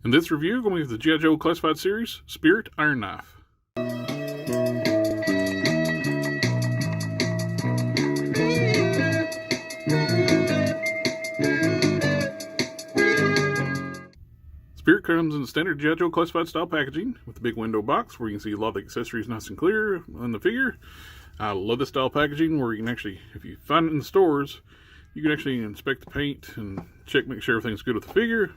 In this review, we're going to be the G.I. Joe Classified Series Spirit Iron Knife. Spirit comes in the standard G.I. Joe Classified style packaging with the big window box where you can see a lot of the accessories nice and clear on the figure. I love this style packaging where you can actually, if you find it in the stores, you can actually inspect the paint and make sure everything's good with the figure.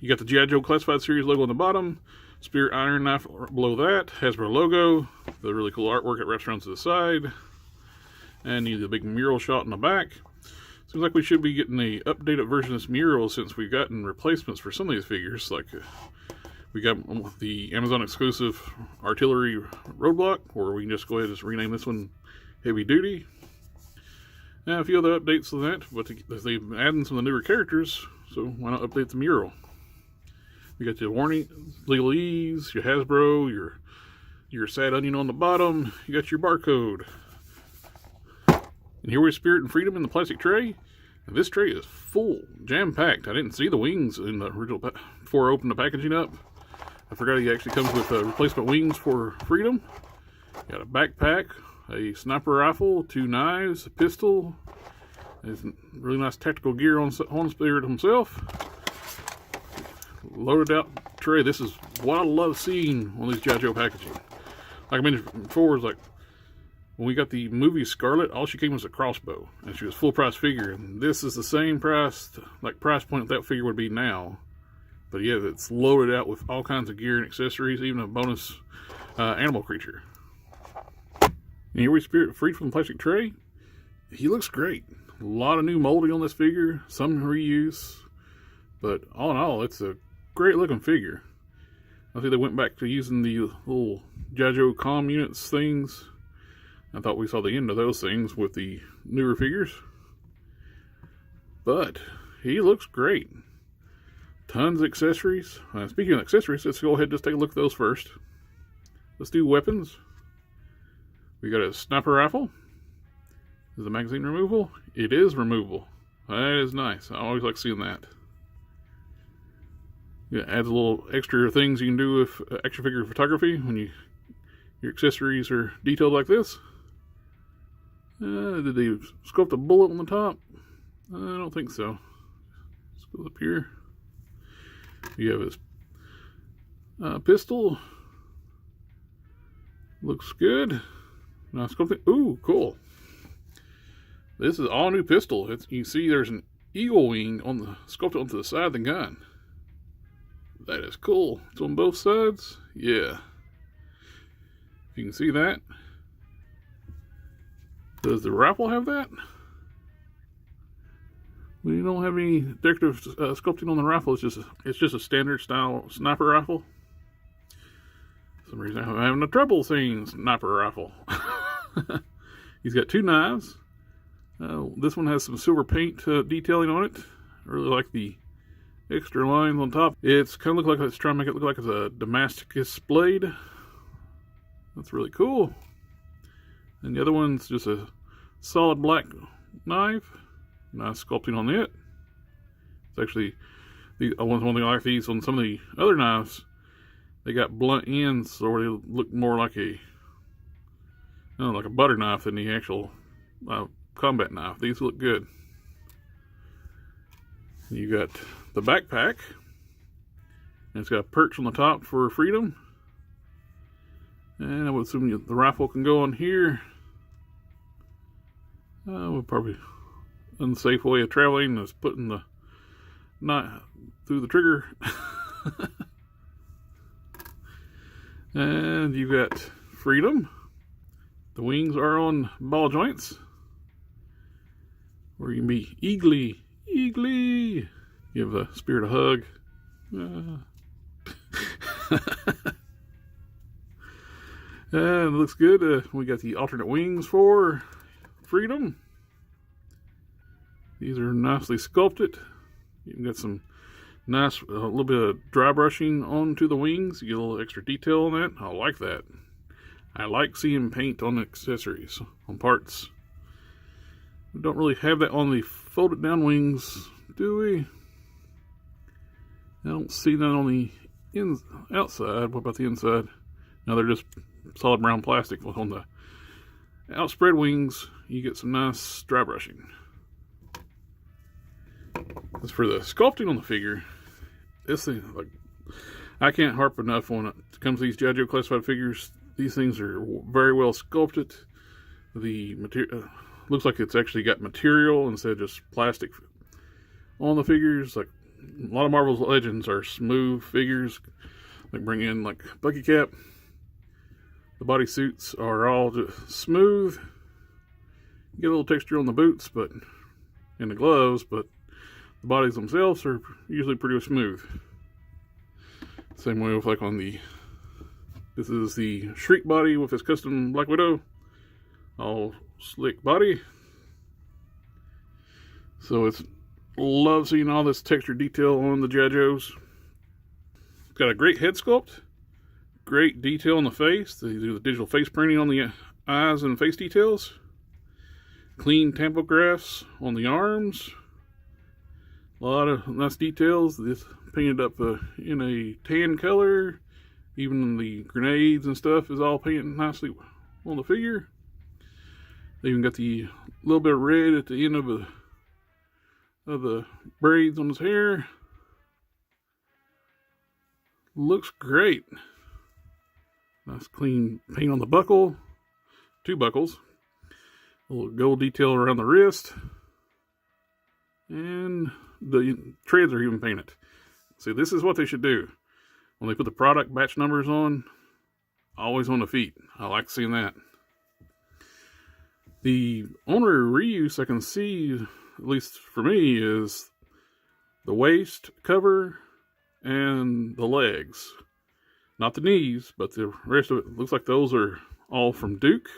You got the G.I. Joe Classified Series logo on the bottom, Spirit Iron Knife below that, Hasbro logo, the really cool artwork that wraps around to the side, and the big mural shot in the back. Seems like we should be getting an updated version of this mural since we've gotten replacements for some of these figures. Like we got the Amazon exclusive Artillery Roadblock, or we can just go ahead and just rename this one Heavy Duty. And a few other updates to that, but they've added some of the newer characters, so why not update the mural? You got your warning, legalese, your Hasbro, your sad onion on the bottom. You got your barcode. And here we have Spirit and Freedom in the plastic tray. And this tray is full, jam-packed. I didn't see the wings in the original before I opened the packaging up. I forgot he actually comes with replacement wings for Freedom. You got a backpack, a sniper rifle, 2 knives, a pistol. There's really nice tactical gear on Spirit himself. Loaded out tray. This is what I love seeing on these G.I. Joe packaging. Like I mentioned before, is like when we got the movie Scarlet, all she came was a crossbow, and she was full price figure. And this is the same price, like price point that figure would be now. But yeah, it's loaded out with all kinds of gear and accessories, even a bonus animal creature. And here we Spirit freed from the plastic tray. He looks great. A lot of new molding on this figure, some reuse, but all in all, it's a great looking figure. I think they went back to using the little G.I. Joe comm units things. I thought we saw the end of those things with the newer figures. But he looks great. Tons of accessories. Speaking of accessories, let's go ahead and just take a look at those first. Let's do weapons. We got a sniper rifle. Is the magazine removable? It is removable. That is nice. I always like seeing that. Yeah, adds a little extra things you can do with action figure photography when your accessories are detailed like this. Did they sculpt a bullet on the top? I don't think so. Let's go up here. You have his pistol. Looks good. Now sculpting. Ooh, cool. This is all new pistol. You can see there's an eagle wing on the sculpted onto the side of the gun. That is cool. It's on both sides. Yeah. You can see that. Does the rifle have that? We don't have any decorative sculpting on the rifle. It's just a standard style sniper rifle. For some reason I'm having a trouble saying sniper rifle. He's got 2 knives. This one has some silver paint detailing on it. I really like the extra lines on top. It's kind of look like it's trying to make it look like it's a Damascus blade. That's really cool. And the other one's just a solid black knife. Nice sculpting on it. It's actually one thing I like these on some of the other knives. They got blunt ends, so they look more like like a butter knife than the actual combat knife. These look good. You got the backpack, and it's got a perch on the top for Freedom. And I would assume the rifle can go on here. We'll probably unsafe way of traveling is putting the knife through the trigger. And you've got Freedom. The wings are on ball joints, where you can be eagly. Give the Spirit a hug. And it looks good. We got the alternate wings for Freedom. These are nicely sculpted. You can get some nice, a little bit of dry brushing onto the wings. You get a little extra detail on that. I like that. I like seeing paint on accessories, on parts. We don't really have that on the folded down wings, do we? I don't see that on the outside. What about the inside? No, they're just solid brown plastic. On the outspread wings, you get some nice dry brushing. As for the sculpting on the figure, this thing, like, I can't harp enough on it. It comes to these G.I. Joe classified figures. These things are very well sculpted. The material looks like it's actually got material instead of just plastic on the figures. Like a lot of Marvel's Legends are smooth figures. Like bring in like Bucky Cap. The body suits are all just smooth. You get a little texture on the boots, but and the gloves, but the bodies themselves are usually pretty smooth. Same way with like on the, this is the Shriek body with his custom Black Widow. All slick body. So it's, love seeing all this texture detail on the G.I. Joes. It's got a great head sculpt. Great detail on the face. They do the digital face printing on the eyes and face details. Clean tampografts on the arms. A lot of nice details. This painted up in a tan color. Even the grenades and stuff is all painted nicely on the figure. They even got the little bit of red at the end of the braids on his hair. Looks great. Nice clean paint on the buckle. 2 buckles. A little gold detail around the wrist. And the treads are even painted. See, this is what they should do. When they put the product batch numbers on, always on the feet. I like seeing that. The only reuse I can see, at least for me, is the waist cover and the legs. Not the knees, but the rest of it looks like those are all from Duke.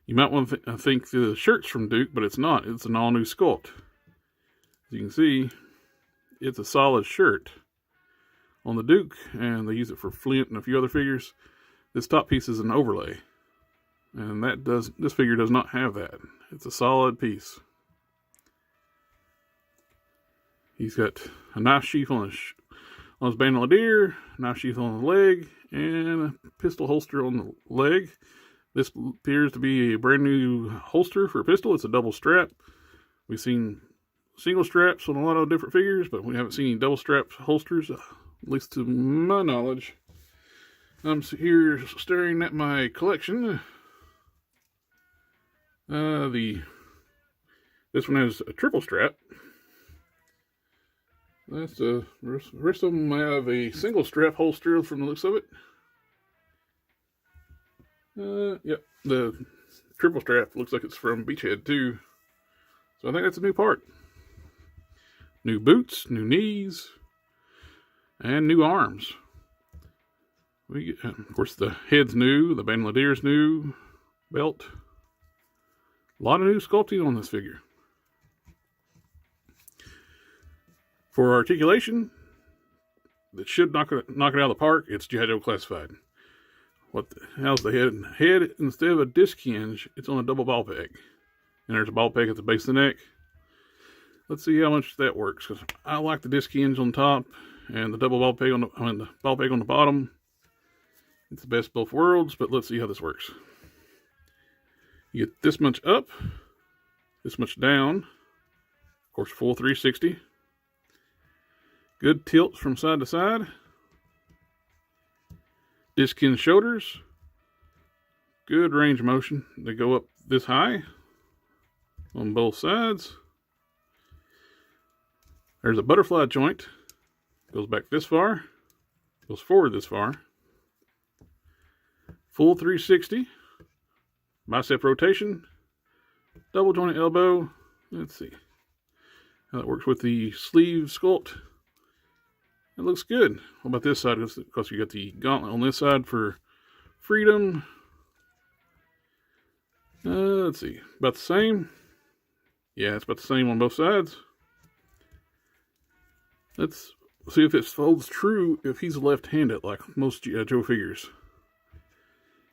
You might want to think the shirt's from Duke, but it's not. It's an all-new sculpt. As you can see, it's a solid shirt on the Duke, and they use it for Flint and a few other figures. This top piece is an overlay, and this figure does not have that. It's a solid piece. He's got a knife sheath on his bandolier, knife sheath on the leg, and a pistol holster on the leg. This appears to be a brand new holster for a pistol. It's a double strap. We've seen single straps on a lot of different figures, but we haven't seen any double strap holsters, at least to my knowledge. I'm here staring at my collection. This one has a triple strap. That's the rest of them have a single strap holster from the looks of it. Yep, the triple strap looks like it's from Beachhead too. So I think that's a new part. New boots, new knees, and new arms. Of course, the head's new, the bandolier's new, belt. A lot of new sculpting on this figure. For articulation, that should knock it out of the park. It's G.I. Joe classified. What the hell's the head? Head, instead of a disc hinge, it's on a double ball peg. And there's a ball peg at the base of the neck. Let's see how much that works, because I like the disc hinge on top and the double ball peg on the ball peg on the bottom. It's the best of both worlds, but let's see how this works. You get this much up, this much down. Of course, full 360. Good tilt from side to side. Disc hinge shoulders. Good range of motion. They go up this high on both sides. There's a butterfly joint. Goes back this far. Goes forward this far. Full 360. Bicep rotation. Double jointed elbow. Let's see how that works with the sleeve sculpt. It looks good. What about this side? Because you got the gauntlet on this side for freedom. Let's see. About the same. Yeah, it's about the same on both sides. Let's see if it holds true if he's left-handed like most G.I. Joe figures.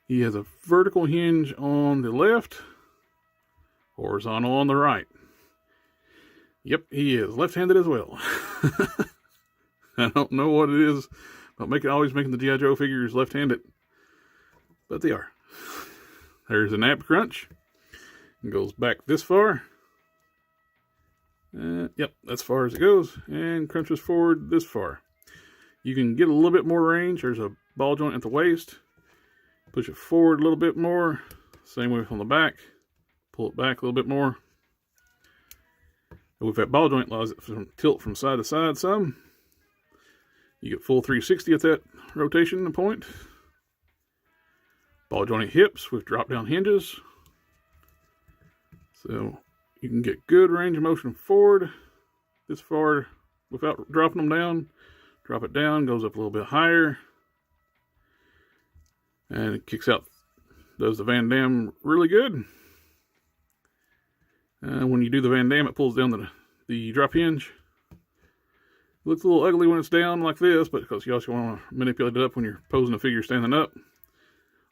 He has a vertical hinge on the left, horizontal on the right. Yep, he is left-handed as well. I don't know what it is about always making the G.I. Joe figures left-handed, but they are. There's an ab crunch. It goes back this far. Yep, that's far as it goes, and crunches forward this far. You can get a little bit more range. There's a ball joint at the waist. Push it forward a little bit more. Same way on the back. Pull it back a little bit more. And with that ball joint, allows it to tilt from side to side some. You get full 360 at that rotation point. Ball joint hips with drop down hinges. So you can get good range of motion forward this far without dropping them down. Drop it down, goes up a little bit higher. And it kicks out, does the Van Damme really good. When you do the Van Damme, it pulls down the drop hinge. It looks a little ugly when it's down like this, but because you also want to manipulate it up when you're posing a figure standing up.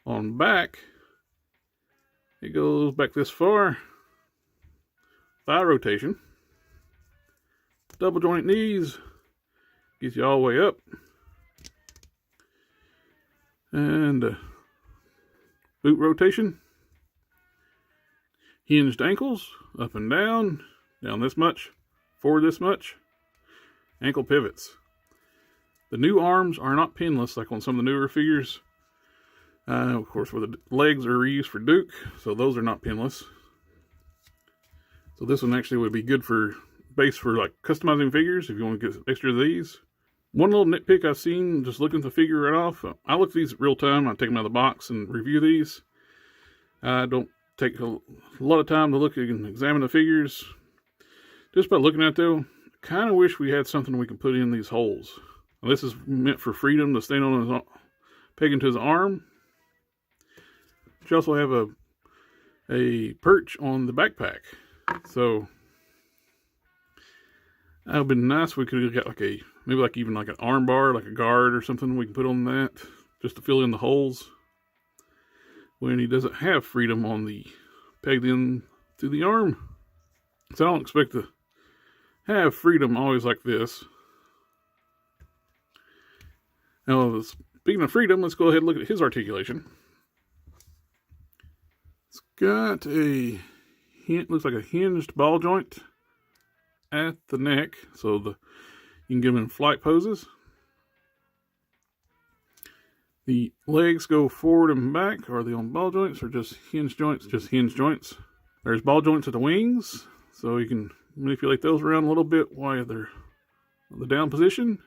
On back, it goes back this far. Thigh rotation. Double joint knees. Gets you all the way up. And boot rotation. Hinged ankles, up and down this much, forward this much. Ankle pivots. The new arms are not pinless like on some of the newer figures. Of course, where the legs are reused for Duke, so those are not pinless. So this one actually would be good for base for like customizing figures if you want to get extra of these. One little nitpick I've seen just looking at the figure right off. I look at these real time. I take them out of the box and review these. I don't take a lot of time to look and examine the figures. Just by looking at it though, I kind of wish we had something we could put in these holes. Now, this is meant for freedom to stand on his peg into his arm. But you also have a perch on the backpack. So that would have been nice if we could have got like maybe like even like an arm bar, like a guard or something we can put on that just to fill in the holes when he doesn't have freedom on the pegged in to the arm. So I don't expect to have freedom always like this. Now, speaking of freedom, let's go ahead and look at his articulation. It's got looks like a hinged ball joint at the neck, so you can get them in flight poses. The legs go forward and back. Are they on ball joints or just hinge joints? Just hinge joints. There's ball joints at the wings, so you can manipulate those around a little bit while they're in the down position.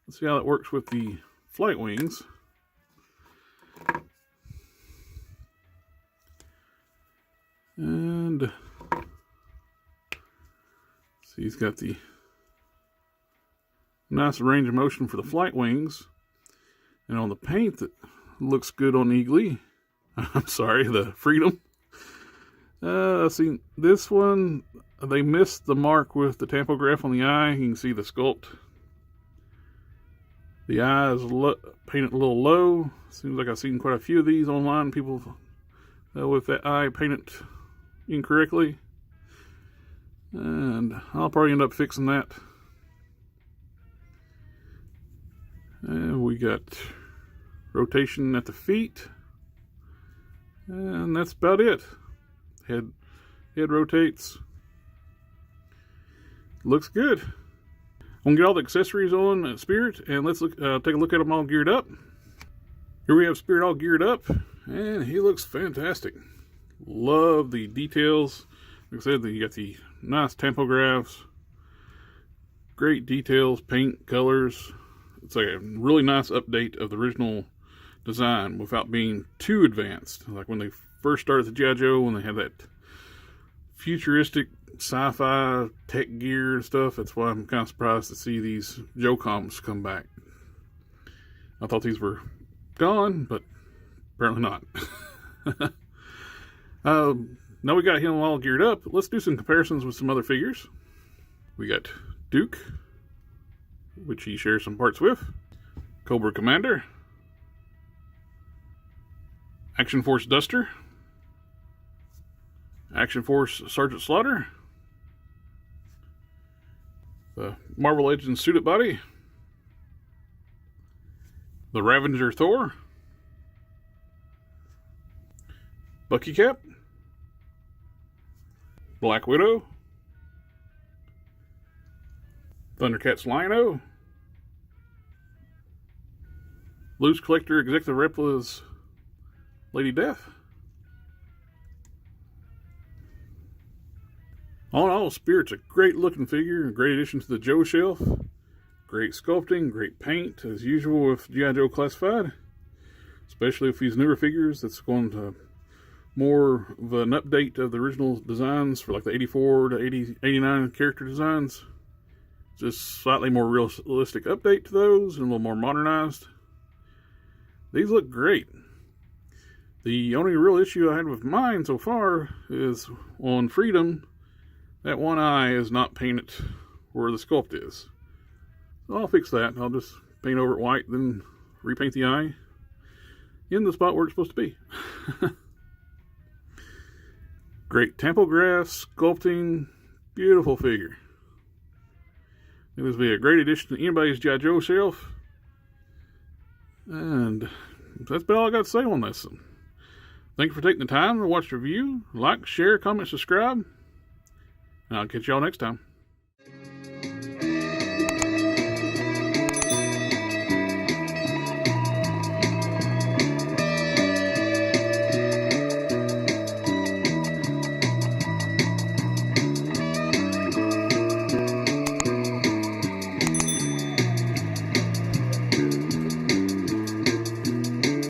Let's see how that works with the flight wings. And see, he's got the nice range of motion for the flight wings. And on the paint that looks good on Eagly, I'm sorry, the Freedom. I've seen this one, they missed the mark with the tampograph on the eye. You can see the sculpt. The eye is painted a little low. Seems like I've seen quite a few of these online. People with that eye painted incorrectly. And I'll probably end up fixing that. And we got rotation at the feet. And that's about it. Head rotates. Looks good. I'm going to get all the accessories on Spirit, and let's take a look at them all geared up. Here we have Spirit all geared up, and he looks fantastic. Love the details. Like I said, you got the nice tampographs. Great details, paint, colors. It's like a really nice update of the original design without being too advanced. Like when they first started the G.I. Joe, when they had that futuristic sci-fi tech gear and stuff. That's why I'm kind of surprised to see these Joe comps come back. I thought these were gone, but apparently not. Now we got him all geared up. Let's do some comparisons with some other figures. We got Duke, which he shares some parts with. Cobra Commander. Action Force Duster. Action Force Sergeant Slaughter. The Marvel Legends Suited Body. the Ravager Thor, Bucky Cap, Black Widow, Thundercats Lion-O, Loose Collector Executive Replicas Lady Death. All in all, Spirit's a great looking figure, a great addition to the Joe shelf. Great sculpting, great paint, as usual with G.I. Joe Classified. Especially with these newer figures, that's going to more of an update of the original designs for like the 84 to 89 character designs. Just slightly more realistic update to those and a little more modernized. These look great. The only real issue I had with mine so far is on Freedom, that one eye is not painted where the sculpt is. So I'll fix that. I'll just paint over it white, then repaint the eye in the spot where it's supposed to be. Great temple grass, sculpting, beautiful figure. It would be a great addition to anybody's G.I. Joe shelf. And that's about all I got to say on this. Thank you for taking the time to watch the review. Like, share, comment, subscribe. And I'll catch y'all next time.